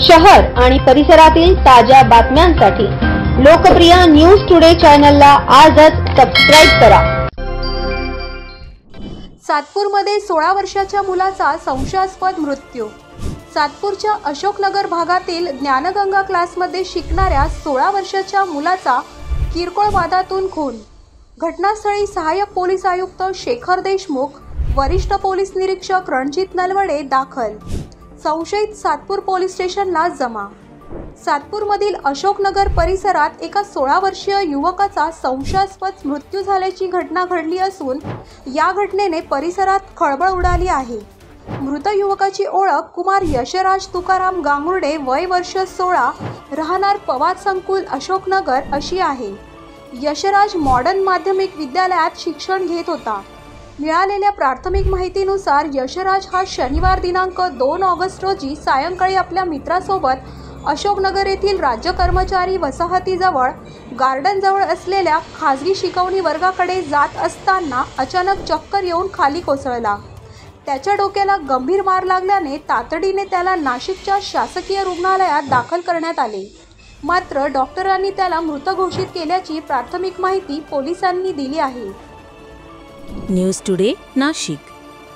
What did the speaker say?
शहर आणि परिसरातील ताज्या बातम्यांसाठी लोकप्रिय न्यूज टुडे चॅनलला आजच सबस्क्राइब करा। सातपूरमध्ये 16 वर्षाच्या मुलाचा संशयास्पद मृत्यू। सातपूरच्या अशोकनगर भागातील ज्ञानगंगा क्लासमध्ये शिकणाऱ्या 16 वर्षाच्या मुलाचा किरकोळ वादातून खून। घटनास्थळी सहाय्यक पोलीस आयुक्त शेखर देशमुख, वरिष्ठ पोलीस निरीक्षक रणजित नलवडे दाखल। संशयित सातपूर पोलीस स्टेशनला जमा। सातपूरमधील अशोकनगर परिसरात एका 16 वर्षीय युवकाचा संशयास्पद मृत्यू झाल्याची घटना घडली असून या घटनेने परिसरात खळबळ उडाली आहे। मृत युवकाची ओळख कुमार यशराज तुकाराम गांगुर्डे, वय वर्ष 16, राहणार पवार संकुल अशोकनगर अशी आहे। यशराज मॉडर्न माध्यमिक विद्यालयात शिक्षण घेत होता। मिळालेल्या प्राथमिक माहितीनुसार यशराज हा शनिवार दिनांक 2 ऑगस्ट रोजी सायंकाळी आपल्या मित्रासोबत अशोकनगर येथील राज्य कर्मचारी वसाहतीजवळ गार्डनजवळ असलेल्या खाजगी शिकवणी वर्गाकडे जात असताना अचानक चक्कर येऊन खाली कोसळला। त्याच्या डोक्याला गंभीर मार लागल्याने तातडीने त्याला नाशिकच्या शासकीय रुग्णालयात दाखल करण्यात आले। मात्र डॉक्टरांनी त्याला मृत घोषित केल्याची प्राथमिक माहिती पोलिसांनी दिली आहे। News today Nashik.